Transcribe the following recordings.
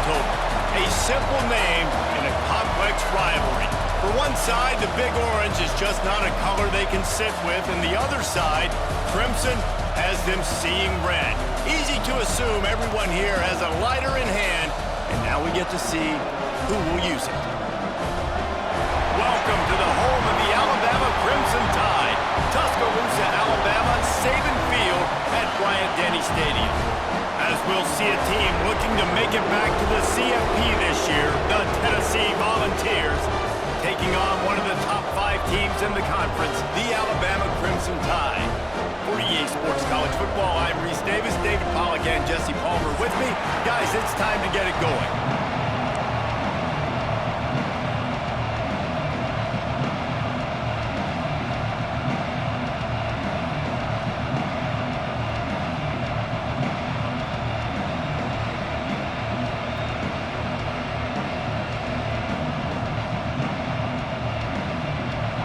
October. A simple name in a complex rivalry. For one side, the Big Orange is just not a color they can sit with, and the other side, Crimson, has them seeing red. Easy to assume everyone here has a lighter in hand, and now we get to see who will use it. Welcome to the home of the Alabama Crimson Tide, Tuscaloosa, Alabama, Saban Field at Bryant-Denny Stadium. As we'll see a team looking to make it back to the CFP this year, the Tennessee Volunteers, taking on one of the top 5 teams in the conference, the Alabama Crimson Tide. For EA Sports College Football, I'm Reese Davis, David Pollack, and Jesse Palmer with me. Guys, it's time to get it going.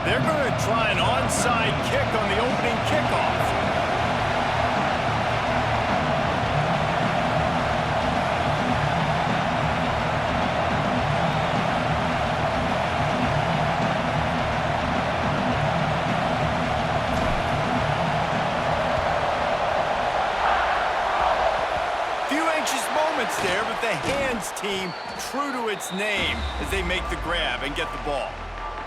They're going to try an onside kick on the opening kickoff. Few anxious moments there, but the hands team true to its name as they make the grab and get the ball.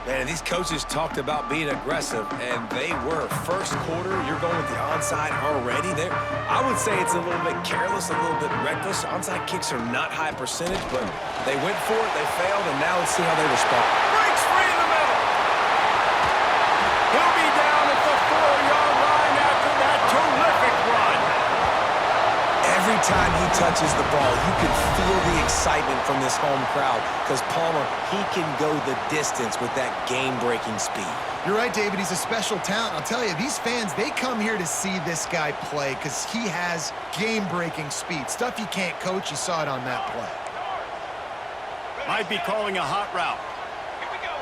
Man, these coaches talked about being aggressive, and they were. First quarter, you're going with the onside already. I would say it's a little bit careless, a little bit reckless. Onside kicks are not high percentage, but they went for it, they failed, and now let's see how they respond. Breaks free in the middle. He'll be down at the 4-yard line after that terrific run. Every time he touches the ball, you can feel the excitement from this home crowd because Palmer, he can go the distance with that game-breaking speed. You're right, David. He's a special talent. I'll tell you, these fans, they come here to see this guy play because he has game-breaking speed. Stuff you can't coach. You saw it on that play. Might be calling a hot route. Here we go.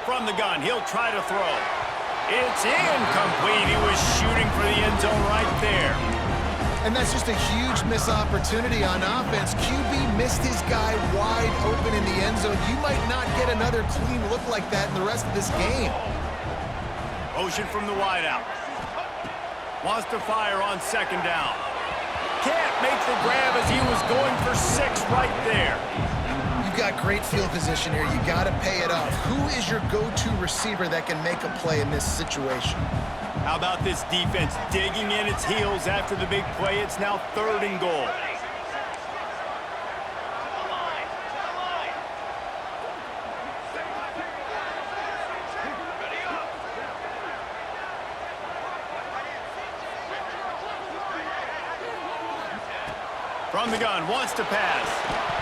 From the gun, he'll try to throw. It's incomplete. He was shooting for the end zone right there. And that's just a huge missed opportunity on offense. QB missed his guy wide open in the end zone. You might not get another clean look like that in the rest of this game. Motion from the wideout. Wants to fire on second down. Can't make the grab as he was going for 6 right there. You've got great field position here. You got to pay it off. Who is your go-to receiver that can make a play in this situation? How about this defense digging in its heels after the big play? It's now 3rd and goal. From the gun, wants to pass.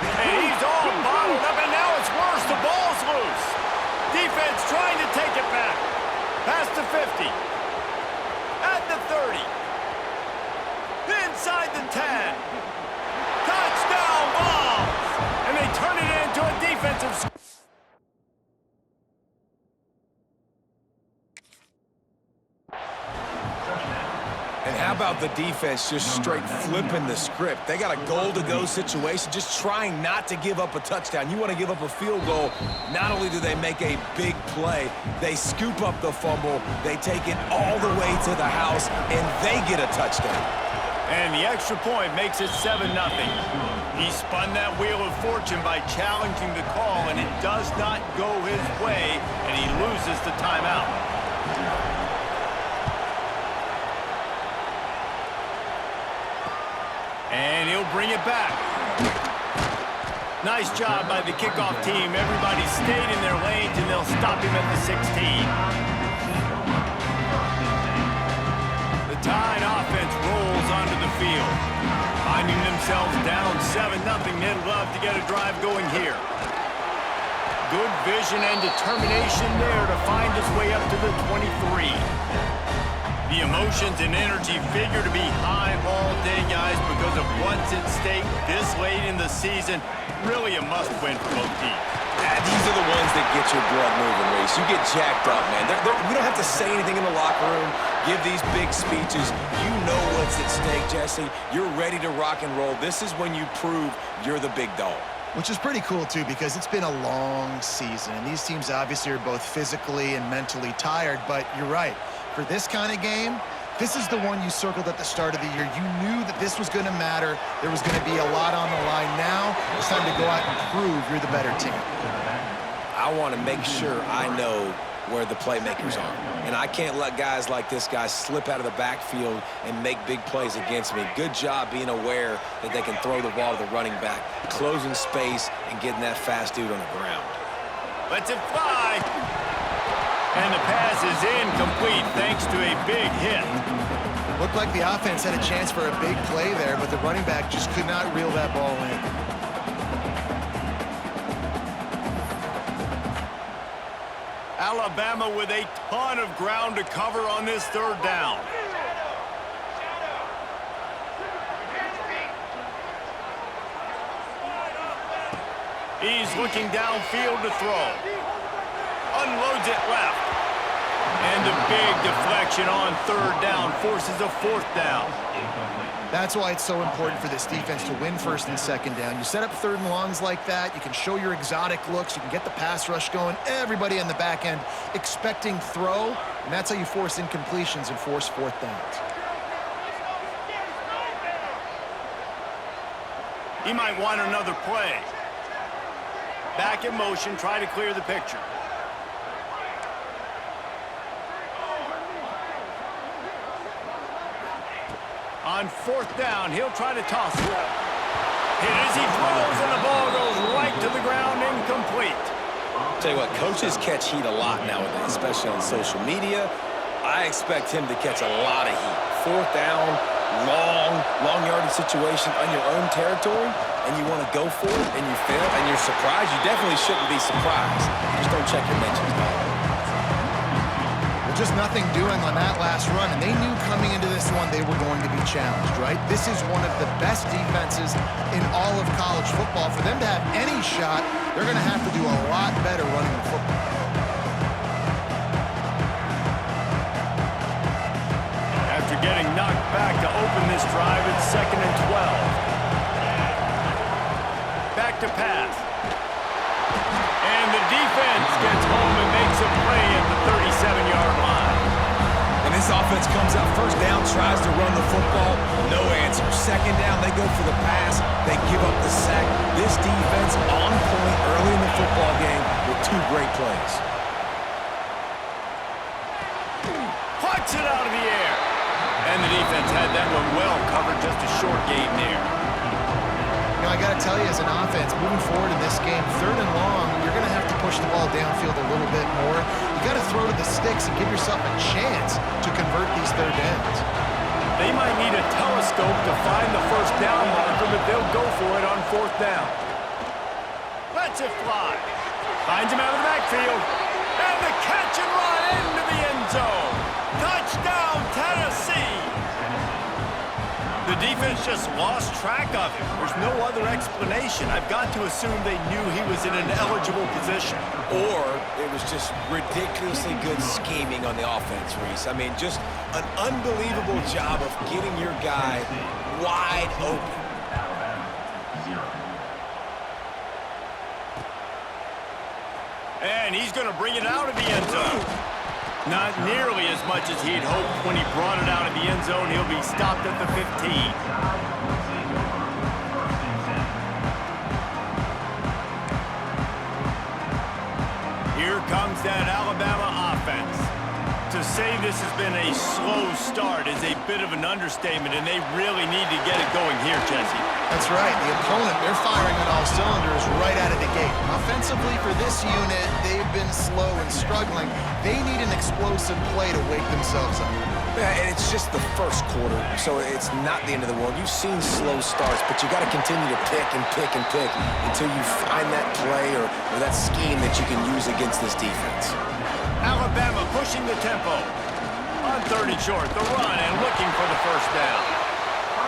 And he's all bottled up, and now it's worse. The ball's loose. Defense trying to take it back. Past the 50. At the 30. Inside the 10. Touchdown Vols! And they turn it into a defensive... And how about the defense just straight flipping the script? They got a goal-to-go situation, just trying not to give up a touchdown. You want to give up a field goal, not only do they make a big play, they scoop up the fumble, they take it all the way to the house, and they get a touchdown. And the extra point makes it 7-0. He spun that wheel of fortune by challenging the call, and it does not go his way, and he loses the timeout. And he'll bring it back. Nice job by the kickoff team. Everybody stayed in their lanes, and they'll stop him at the 16. The Tide offense rolls onto the field. Finding themselves down 7-0, they'd love to get a drive going here. Good vision and determination there to find his way up to the 23. The emotions and energy figure to be high all day, guys, because of what's at stake this late in the season. Really a must-win for both teams. These are the ones that get your blood moving, Reese. You get jacked up, man. We don't have to say anything in the locker room, give these big speeches. You know what's at stake, Jesse. You're ready to rock and roll. This is when you prove you're the big dog. Which is pretty cool, too, because it's been a long season. And these teams obviously are both physically and mentally tired. But you're right. For this kind of game, this is the one you circled at the start of the year. You knew that this was going to matter. There was going to be a lot on the line. Now it's time to go out and prove you're the better team. I want to make sure I know where the playmakers are. And I can't let guys like this guy slip out of the backfield and make big plays against me. Good job being aware that they can throw the ball to the running back, closing space, and getting that fast dude on the ground. Lets it fly. And the pass is incomplete thanks to a big hit. Looked like the offense had a chance for a big play there, but the running back just could not reel that ball in. Alabama with a ton of ground to cover on this third down. He's looking downfield to throw. Unloads it left. And a big deflection on third down forces a fourth down. That's why it's so important for this defense to win first and second down. You set up third and longs like that. You can show your exotic looks. You can get the pass rush going. Everybody on the back end expecting throw. And that's how you force incompletions and force fourth downs. He might want another play. Back in motion, try to clear the picture. On fourth down, he'll try to toss it. Hit as he throws, and the ball goes right to the ground, incomplete. Tell you what, coaches catch heat a lot nowadays, especially on social media. I expect him to catch a lot of heat. Fourth down, long yardage situation on your own territory, and you want to go for it, and you fail, and you're surprised. You definitely shouldn't be surprised. Just don't check your mentions, dog. Just nothing doing on that last run, and they knew coming into this one they were going to be challenged, right? This is one of the best defenses in all of college football. For them to have any shot, they're going to have to do a lot better running the football. After getting knocked back to open this drive, it's 2nd and 12. Back to pass. And the defense gets home and makes a play at the 37-yard line. And this offense comes out first down, tries to run the football, no answer. Second down, they go for the pass, they give up the sack. This defense on point early in the football game with two great plays. Puts it out of the air. And the defense had that one well covered, just a short gain there. You know, I got to tell you, as an offense, moving forward in this game, third and long, you're going to have to push the ball downfield a little bit more. You got to throw to the sticks and give yourself a chance to convert these third downs. They might need a telescope to find the first down marker, but they'll go for it on fourth down. Lets it fly. Finds him out of the backfield. And the catch and run into the end zone. Touchdown, Tennessee. The defense just lost track of him. There's no other explanation. I've got to assume they knew he was in an eligible position. Or it was just ridiculously good scheming on the offense, Reese. I mean, just an unbelievable job of getting your guy wide open. And he's going to bring it out of the end zone. Not nearly as much as he'd hoped when he brought it out of the end zone. He'll be stopped at the 15. Here comes that Alabama offense. To say this has been a slow start is a bit of an understatement, and they really need to get it going here, Jesse. That's right. The opponent, they're firing on all cylinders right out of the gate. Offensively for this unit, they've been slow and struggling. They need an explosive play to wake themselves up. Yeah, and it's just the first quarter, so it's not the end of the world. You've seen slow starts, but you got to continue to pick and pick and pick until you find that play or that scheme that you can use against this defense. Alabama pushing the tempo. On third and short, the run and looking for the first down.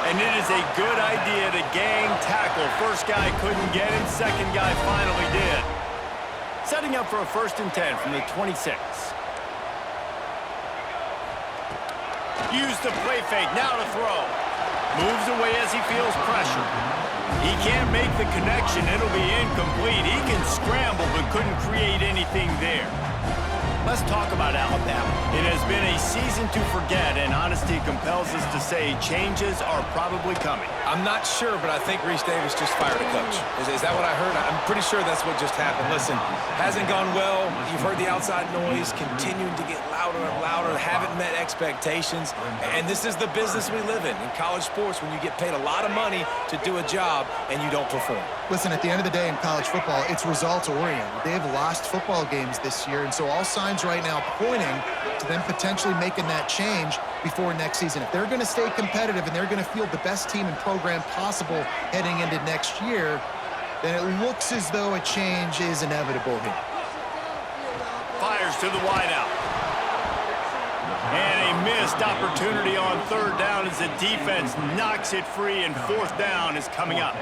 And it is a good idea to gang tackle. First guy couldn't get him, second guy finally did. setting up for a 1st and 10 from the 26. Use the play fake, now to throw. Moves away as he feels pressure. He can't make the connection, it'll be incomplete. He can scramble, but couldn't create anything there. Let's talk about Alabama. It has been a season to forget, and honesty compels us to say changes are probably coming. I'm not sure, but I think Reese Davis just fired a coach. Is that what I heard? I'm pretty sure that's what just happened. Listen, hasn't gone well. You've heard the outside noise continuing to get louder and louder, haven't met expectations, and this is the business we live in college sports, when you get paid a lot of money to do a job and you don't perform. Listen, at the end of the day in college football, it's results-oriented. They have lost football games this year, and so all signs right now pointing to them potentially making that change before next season. If they're going to stay competitive and they're going to field the best team and program possible heading into next year, then it looks as though a change is inevitable here. Fires to the wideout. And a missed opportunity on 3rd down as the defense knocks it free, and 4th down is coming up.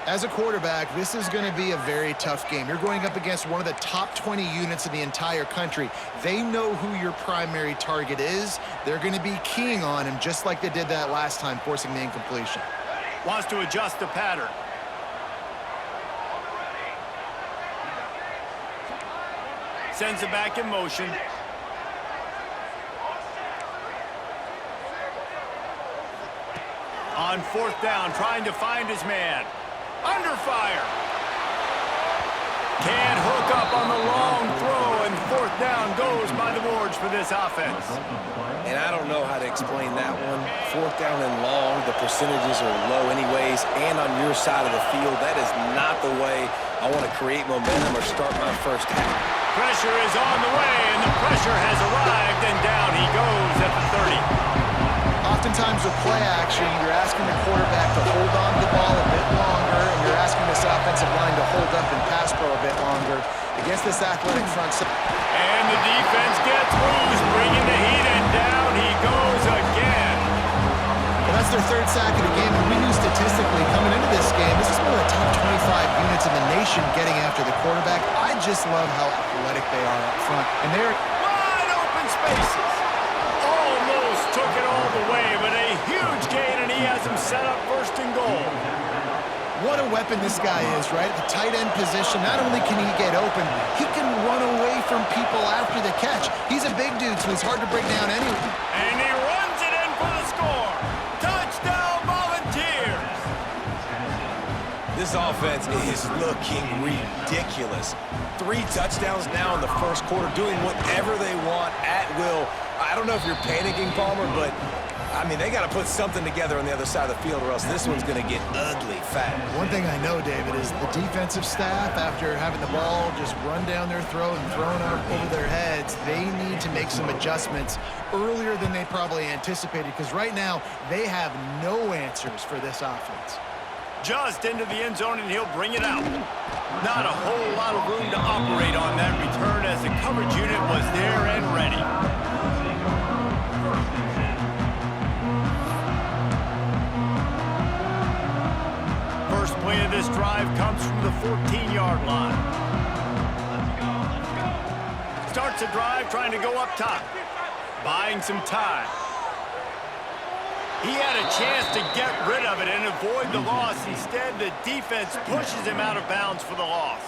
As a quarterback, this is going to be a very tough game. You're going up against one of the top 20 units in the entire country. They know who your primary target is. They're going to be keying on him just like they did that last time, forcing the incompletion. Wants to adjust the pattern. Sends it back in motion. On 4th down, trying to find his man. Under fire. Can't hook up on the long throw, and 4th down goes by the boards for this offense. And I don't know how to explain that one. 4th down and long, the percentages are low anyways, and on your side of the field, that is not the way I want to create momentum or start my first half. Pressure is on the way, and the pressure has arrived, and down he goes at the 30. Oftentimes with play action, you're asking the quarterback to hold on to the ball a bit longer, and you're asking this offensive line to hold up and pass pro a bit longer against this athletic front seven. And the defense gets loose, bringing the heat, and down he goes again. Well, that's their 3rd sack of the game, and we knew statistically coming into this game, this is one of the top 25 units in the nation getting after the quarterback. I just love how athletic they are up front, and they're Wide open spaces. Almost took it all the way, but a huge gain, and he has him set up 1st and goal. What a weapon this guy is, right? At the tight end position, not only can he get open, he can run away from people after the catch. He's a big dude, so he's hard to break down anyway. And he runs it in for the score. Touchdown, Volunteers! This offense is looking ridiculous. 3 touchdowns now in the 1st quarter, doing whatever they want at will. I don't know if you're panicking, Palmer, but I mean, they got to put something together on the other side of the field, or else this one's going to get ugly fast. One thing I know, David, is the defensive staff, after having the ball just run down their throat and thrown over their heads, they need to make some adjustments earlier than they probably anticipated, because right now they have no answers for this offense. Just into the end zone, and he'll bring it out. Not a whole lot of room to operate on that return, as the coverage unit was there and ready. First play of this drive comes from the 14-yard line. Starts the drive trying to go up top, buying some time. He had a chance to get rid of it and avoid the loss. Instead, the defense pushes him out of bounds for the loss.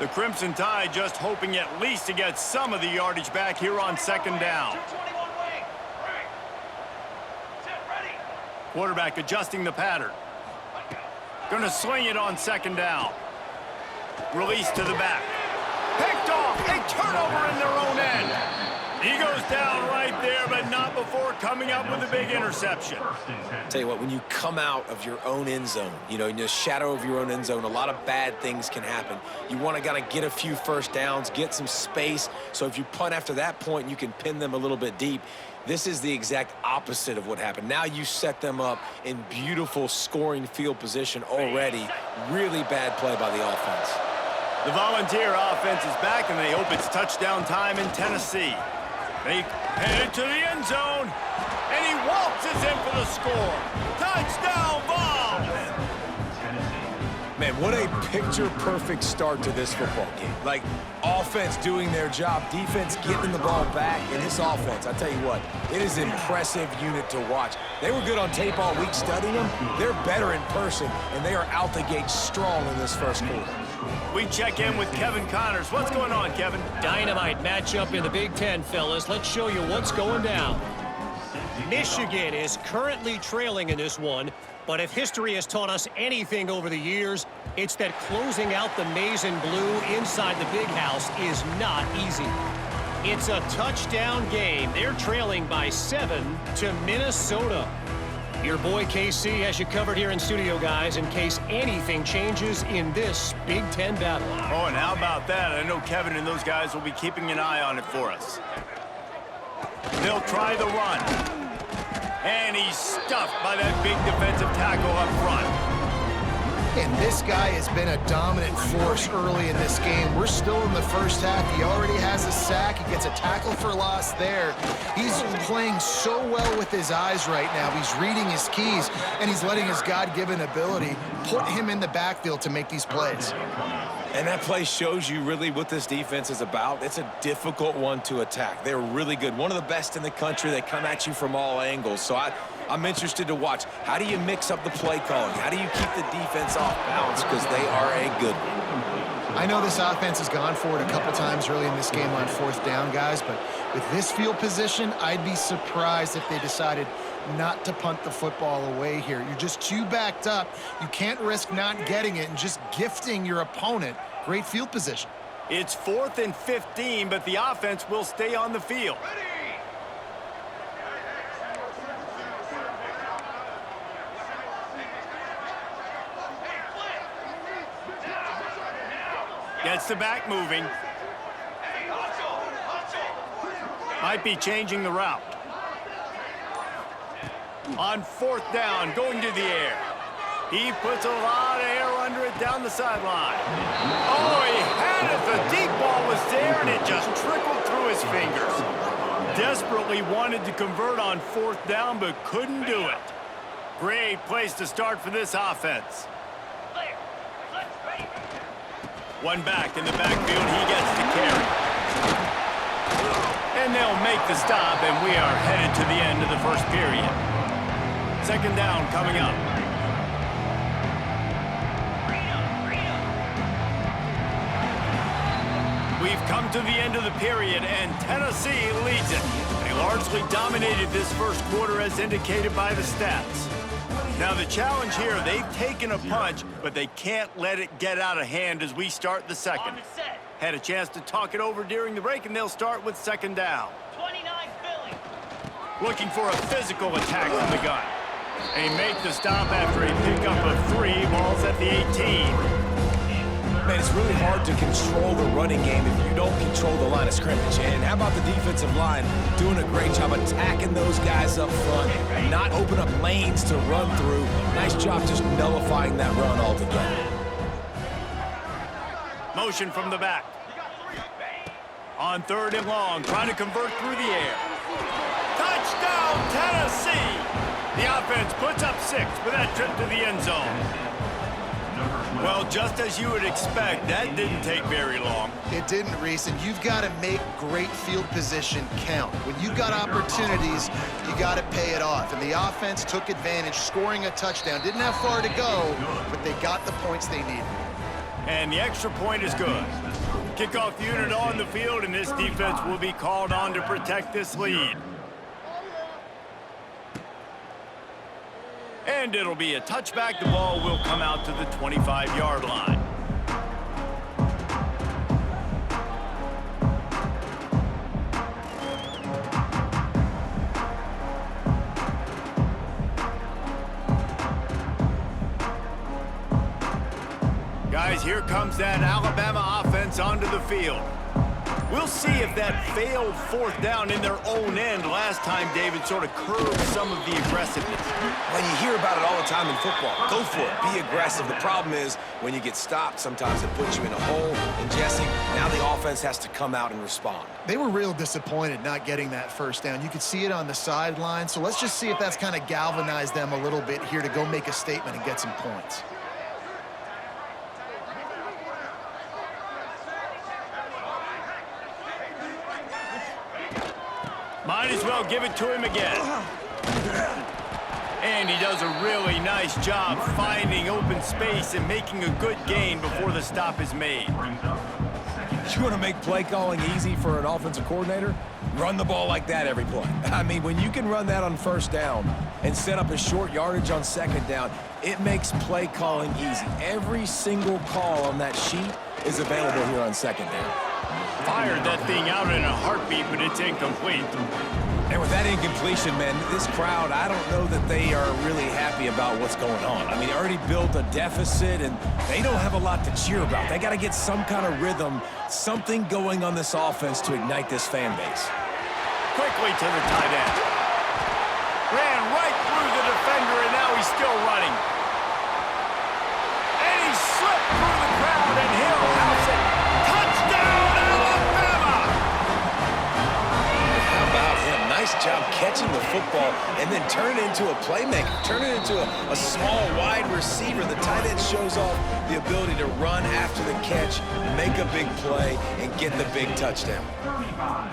The Crimson Tide just hoping at least to get some of the yardage back here on 2nd down. Quarterback adjusting the pattern. Going to sling it on 2nd down. Release to the back. Picked off. A turnover in their own end. He goes down right there, but not before coming up with a big interception. Tell you what, when you come out of your own end zone, you know, in the shadow of your own end zone, a lot of bad things can happen. You want to kind of get a few 1st downs, get some space, so if you punt after that point, you can pin them a little bit deep. This is the exact opposite of what happened. Now you set them up in beautiful scoring field position already. Really bad play by the offense. The Volunteer offense is back, and they hope it's touchdown time in Tennessee. They headed to the end zone, and he waltzes in for the score. Touchdown, Vols! Man, Man, what a picture-perfect start to this football game. Like, offense doing their job, defense getting the ball back, and this offense, I tell you what, it is an impressive unit to watch. They were good on tape all week studying them. They're better in person, and they are out the gate strong in this first quarter. We check in with Kevin Connors. What's going on, Kevin? Dynamite matchup in the Big Ten, fellas. Let's show you what's going down. Michigan is currently trailing in this one, but if history has taught us anything over the years, it's that closing out the maize and blue inside the Big House is not easy. It's a touchdown game. They're trailing by 7 to Minnesota. Your boy KC has you covered here in studio, guys, in case anything changes in this Big Ten battle. Oh, and how about that? I know Kevin and those guys will be keeping an eye on it for us. They'll try the run. And he's stuffed by that big defensive tackle up front. And this guy has been a dominant force early in this game. We're still in the first half. He already has a sack. He gets a tackle for loss there. He's playing so well with his eyes right now. He's reading his keys, and he's letting his God-given ability put him in the backfield to make these plays. And that play shows you really what this defense is about. It's a difficult one to attack. They're really good. One of the best in the country. They come at you from all angles. So I'm interested to watch. How do you mix up the play calling? How do you keep the defense off balance? Because they are a good one. I know this offense has gone for it a couple times early in this game on fourth down, guys, but with this field position, I'd be surprised if they decided not to punt the football away here. You're just too backed up. You can't risk not getting it and just gifting your opponent great field position. It's 4th and 15, but the offense will stay on the field. Gets the back moving. Might be changing the route. On 4th down, going to the air. He puts a lot of air under it down the sideline. Oh, he had it. The deep ball was there, and it just trickled through his fingers. Desperately wanted to convert on 4th down, but couldn't do it. Great place to start for this offense. One back in the backfield. He gets the carry. And they'll make the stop, and we are headed to the end of the first period. 2nd down coming up. We've come to the end of the period, and Tennessee leads it. They largely dominated this first quarter as indicated by the stats. Now the challenge here, they've taken a punch, but they can't let it get out of hand as we start the second. Had a chance to talk it over during the break, and they'll start with 2nd down. 29 Philly. Looking for a physical attack from the gun. They make the stop after a pickup of 3 balls at the 18. Man, it's really hard to control the running game if you don't control the line of scrimmage. And how about the defensive line doing a great job attacking those guys up front, not open up lanes to run through. Nice job just nullifying that run altogether. Motion from the back. On 3rd and long, trying to convert through the air. Touchdown, Tennessee! The offense puts up 6 for that trip to the end zone. Well, just as you would expect, that didn't take very long. It didn't, Reese, and you've got to make great field position count. When you've got opportunities, you got to pay it off. And the offense took advantage, scoring a touchdown. Didn't have far to go, but they got the points they needed. And the extra point is good. Kickoff unit on the field, and this defense will be called on to protect this lead. And it'll be a touchback. The ball will come out to the 25-yard line. Guys, here comes that Alabama offense onto the field. We'll see if that failed 4th down in their own end last time, David, sort of curbed some of the aggressiveness. When you hear about it all the time in football, go for it, be aggressive. The problem is when you get stopped, sometimes it puts you in a hole. And Jesse, now the offense has to come out and respond. They were real disappointed not getting that 1st down. You could see it on the sideline. So let's just see if that's kind of galvanized them a little bit here to go make a statement and get some points. Might as well give it to him again. And he does a really nice job finding open space and making a good gain before the stop is made. You want to make play calling easy for an offensive coordinator? Run the ball like that every play. I mean, when you can run that on first down and set up a short yardage on second down, it makes play calling easy. Every single call on that sheet is available here on second down. Fired that thing out in a heartbeat, but it's incomplete. And with that incompletion, man, this crowd, I don't know that they are really happy about what's going on. I mean, they already built a deficit, and they don't have a lot to cheer about. They got to get some kind of rhythm, something going on this offense to ignite this fan base. Quickly to the tight end. Ran right through the defender, and now he's still running. And he slipped through the crowd, and he'll house it. Touchdown, Alabama! How about him? Nice job catching the football and then turn it into a playmaker. Turn it into a small, wide receiver. The tight end shows off the ability to run after the catch, make a big play, and get the big touchdown. 35,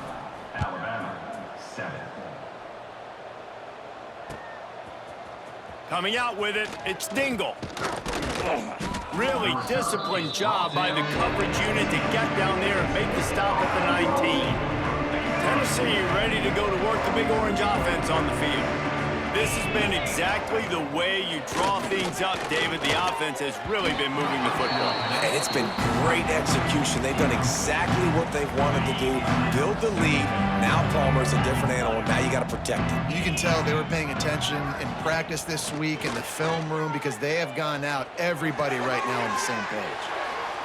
Alabama, 7. Coming out with it, it's Dingle. Really disciplined job by the coverage unit to get down there and make the stop at the 19. Tennessee ready to go to work the Big Orange offense on the field. This has been exactly the way you draw things up, David. The offense has really been moving the football. And it's been great execution. They've done exactly what they've wanted to do. Build the lead. Now Palmer's a different animal. Now you got to protect him. You can tell they were paying attention in practice this week in the film room because they have gone out, everybody right now on the same page.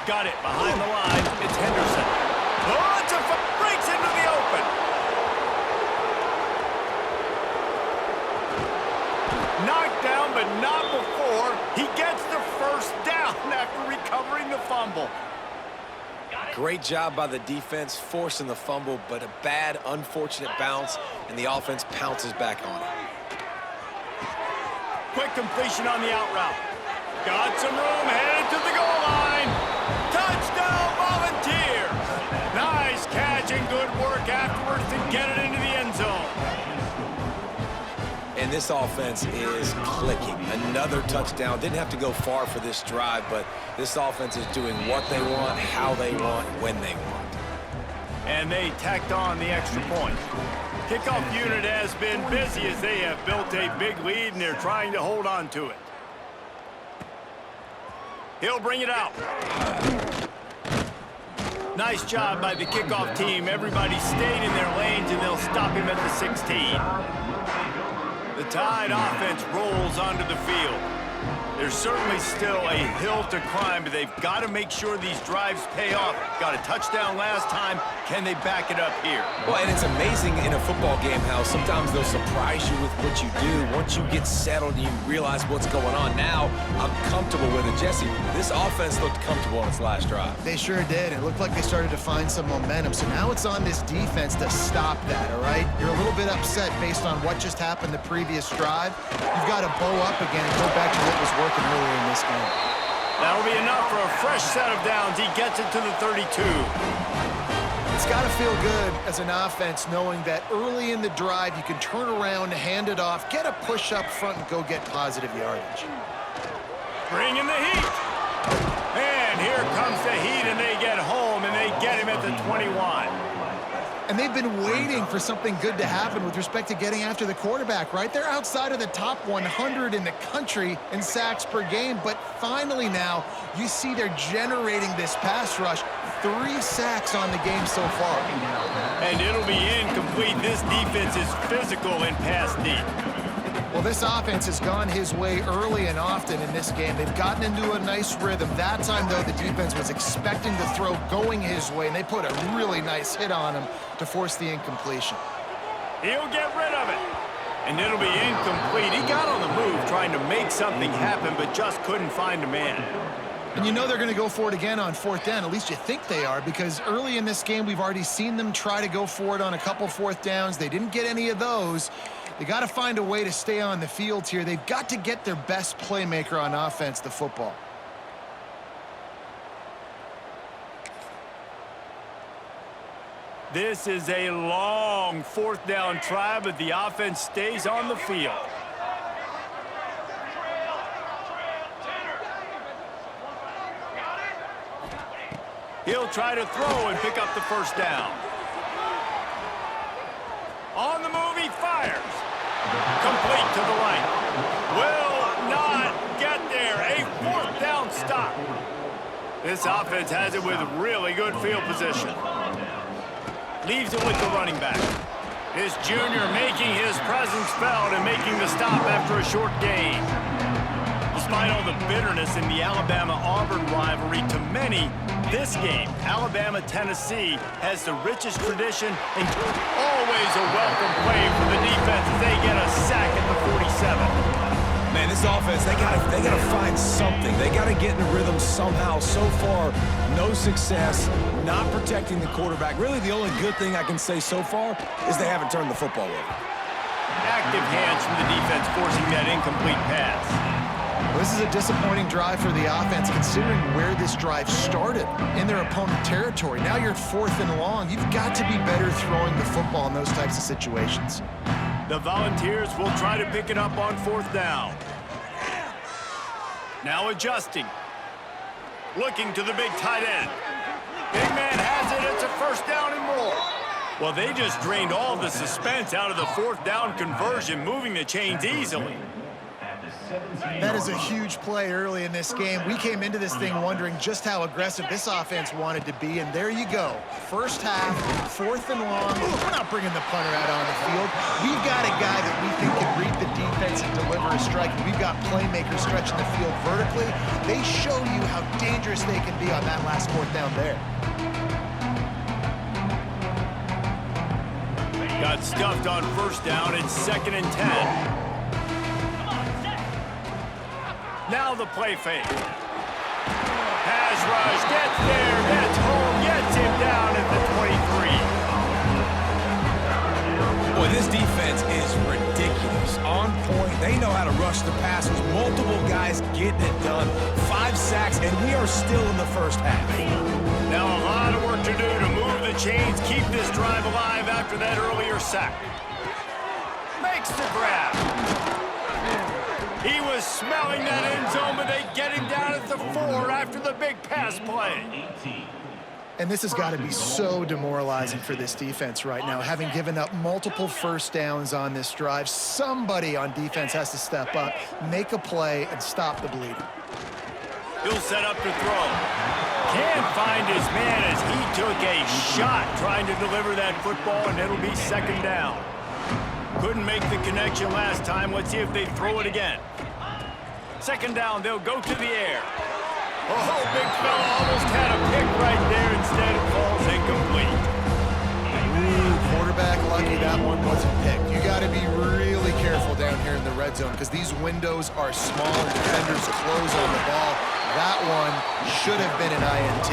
Got it behind the line. It's Henderson. Oh, it's breaks into the open. Knocked down, but not before. He gets the first down after recovering the fumble. Great job by the defense, forcing the fumble, but a bad, unfortunate bounce, and the offense pounces back on it. Quick completion on the out route. Got some room, headed to the goal line. Touchdown, Volunteers. Nice catch and good work afterwards to get it into the end zone. And this offense is clicking. Another touchdown. Didn't have to go far for this drive, but this offense is doing what they want, how they want, when they want. And they tacked on the extra point. Kickoff unit has been busy as they have built a big lead, and they're trying to hold on to it. He'll bring it out. Nice job by the kickoff team. Everybody stayed in their lanes, and they'll stop him at the 16. The Tide offense rolls onto the field. There's certainly still a hill to climb, but they've got to make sure these drives pay off. Got a touchdown last time. Can they back it up here? Well, and it's amazing in a football game how sometimes they'll surprise you with what you do. Once you get settled and you realize what's going on, now I'm comfortable with it. Jesse, this offense looked comfortable on its last drive. They sure did. It looked like they started to find some momentum. So now it's on this defense to stop that, all right? You're a little bit upset based on what just happened the previous drive. You've got to bow up again and go back to what was working earlier in this game. That'll be enough for a fresh set of downs. He gets it to the 32. It's got to feel good as an offense knowing that early in the drive you can turn around, hand it off, get a push up front, and go get positive yardage. Bringing the heat. And here comes the heat, and they get home, and they get him at the 21. And they've been waiting for something good to happen with respect to getting after the quarterback, right? They're outside of the top 100 in the country in sacks per game, but finally now you see they're generating this pass rush. 3 sacks on the game so far. And it'll be incomplete. This defense is physical and pass deep. Well, this offense has gone his way early and often in this game. They've gotten into a nice rhythm. That time, though, the defense was expecting the throw going his way, and they put a really nice hit on him to force the incompletion. He'll get rid of it. And it'll be incomplete. He got on the move trying to make something happen, but just couldn't find a man. And you know they're going to go for it again on 4th down. At least you think they are, because early in this game, we've already seen them try to go for it on a couple 4th downs. They didn't get any of those. They got to find a way to stay on the field here. They've got to get their best playmaker on offense, the football. This is a long fourth down try, but the offense stays on the field. He'll try to throw and pick up the first down. On the move, he fires. Complete to the right. Will not get there. A fourth down stop. This offense has it with really good field position. Leaves it with the running back. This junior making his presence felt and making the stop after a short gain. Despite all the bitterness in the Alabama-Auburn rivalry, to many, this game, Alabama-Tennessee, has the richest tradition and always a welcome play for the defense as they get a sack at the 47. Man, this offense, they gotta find something. They gotta get in a rhythm somehow. So far, no success, not protecting the quarterback. Really, the only good thing I can say so far is they haven't turned the football over. Active hands from the defense forcing that incomplete pass. This is a disappointing drive for the offense, considering where this drive started, in their opponent territory. Now you're at 4th and long. You've got to be better throwing the football in those types of situations. The Volunteers will try to pick it up on 4th down. Now adjusting. Looking to the big tight end. Big man has it. It's a first down and more. Well, they just drained all the suspense out of the 4th down conversion, moving the chains easily. That is a huge play early in this game. We came into this thing wondering just how aggressive this offense wanted to be, and there you go. First half, 4th and long. We're not bringing the punter out on the field. We've got a guy that we think can read the defense and deliver a strike. We've got playmakers stretching the field vertically. They show you how dangerous they can be on that last 4th down there. Got stuffed on first down. It's 2nd and 10. Now the play fake. Pass rush, gets there, gets home, gets him down at the 23. Boy, this defense is ridiculous. On point, they know how to rush the passers. Multiple guys getting it done. 5 sacks, and we are still in the first half. Now a lot of work to do to move the chains, keep this drive alive after that earlier sack. Makes the grab. He was smelling that end zone, but they get him down at the 4 after the big pass play. And this has got to be so demoralizing for this defense right now, having given up multiple first downs on this drive. Somebody on defense has to step up, make a play, and stop the bleeding. He'll set up to throw. Can't find his man as he took a shot trying to deliver that football, and it'll be 2nd down. Couldn't make the connection last time. Let's see if they throw it again. 2nd down, they'll go to the air. Oh, big fella almost had a pick right there. Instead, it falls incomplete. Ooh, quarterback lucky that one wasn't picked. You got to be really careful down here in the red zone because these windows are small and defenders close on the ball. That one should have been an INT.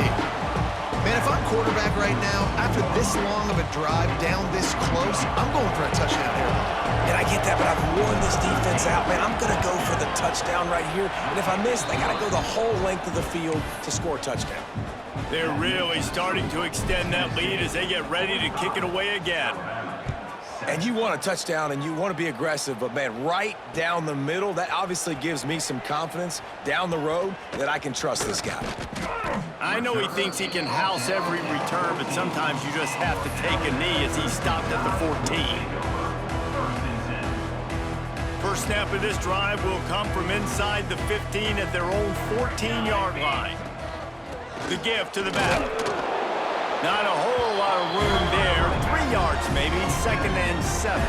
Man, if I'm quarterback right now, after this long of a drive down this close, I'm going for a touchdown here. And I get that, but I've worn this defense out, man. I'm going to go for the touchdown right here. And if I miss, they got to go the whole length of the field to score a touchdown. They're really starting to extend that lead as they get ready to kick it away again. And you want a touchdown and you want to be aggressive, but, man, right down the middle, that obviously gives me some confidence down the road that I can trust this guy. I know he thinks he can house every return, but sometimes you just have to take a knee as he stopped at the 14. First snap of this drive will come from inside the 15 at their own 14-yard line. The give to the back. Not a whole lot of room there. 3 yards maybe, 2nd and 7.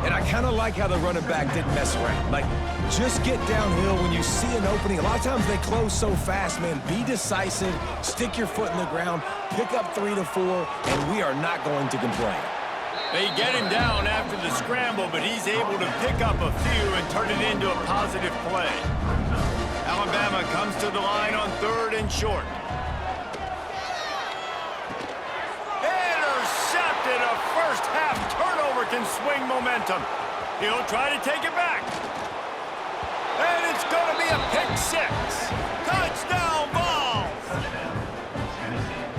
And I kind of like how the running back didn't mess around. Like, just get downhill when you see an opening. A lot of times they close so fast, man. Be decisive, stick your foot in the ground, pick up 3 to 4, and we are not going to complain. They get him down after the scramble, but he's able to pick up a few and turn it into a positive play. Alabama comes to the line on 3rd and short. Intercepted. A first half turnover can swing momentum. He'll try to take it back. And it's going to be a pick 6. Touchdown ball.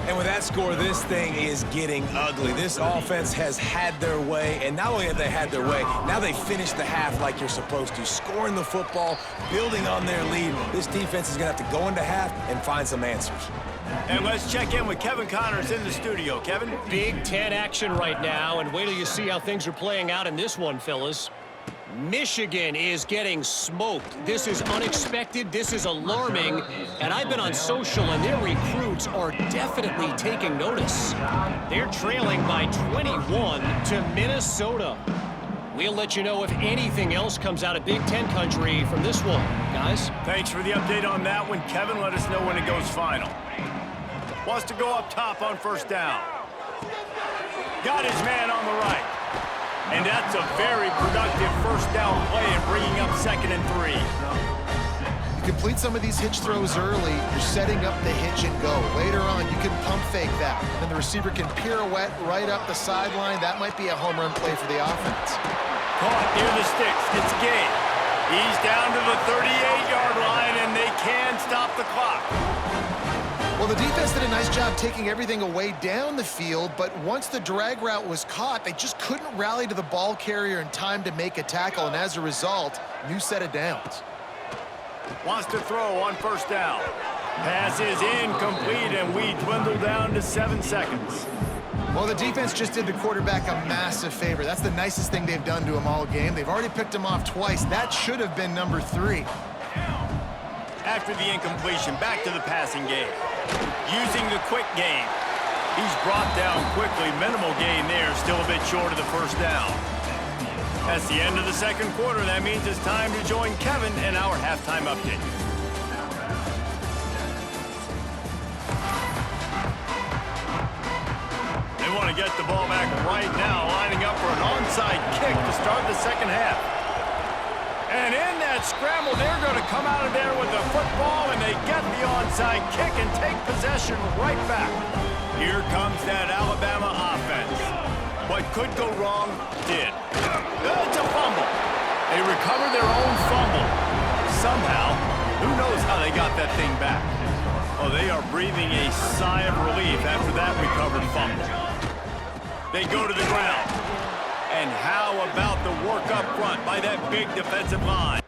And with that score, this thing is getting ugly. This offense has had their way, and not only have they had their way, now they finish the half like you're supposed to, scoring the football, building on their lead. This defense is going to have to go into half and find some answers. And let's check in with Kevin Connors in the studio. Kevin? Big Ten action right now, and wait till you see how things are playing out in this one, fellas. Michigan is getting smoked. This is unexpected. This is alarming. And I've been on social, and their recruits are definitely taking notice. They're trailing by 21 to Minnesota. We'll let you know if anything else comes out of Big Ten country from this one, guys. Thanks for the update on that one, Kevin. Let us know when it goes final. Wants to go up top on first down. Got his man on the right. And that's a very productive first down play and bringing up 2nd and 3. You complete some of these hitch throws early, you're setting up the hitch and go. Later on, you can pump fake that. And then the receiver can pirouette right up the sideline. That might be a home run play for the offense. Caught near the sticks. It's Gay. He's down to the 38-yard line, and they can stop the clock. Well, the defense did a nice job taking everything away down the field, but once the drag route was caught, they just couldn't rally to the ball carrier in time to make a tackle, and as a result, new set of downs. Wants to throw on first down. Pass is incomplete, and we dwindle down to 7 seconds. Well, the defense just did the quarterback a massive favor. That's the nicest thing they've done to him all game. They've already picked him off twice. That should have been number 3. After the incompletion, back to the passing game. Using the quick game. He's brought down quickly. Minimal gain there, still a bit short of the first down. That's the end of the second quarter. That means it's time to join Kevin in our halftime update. They want to get the ball back right now, lining up for an onside kick to start the second half. And in that scramble, they're going to come out of there with the football, and they get the onside kick and take possession right back. Here comes that Alabama offense. What could go wrong did. It's a fumble. They recovered their own fumble. Somehow, who knows how they got that thing back. Oh, they are breathing a sigh of relief after that recovered fumble. They go to the ground. And how about the work up front by that big defensive line?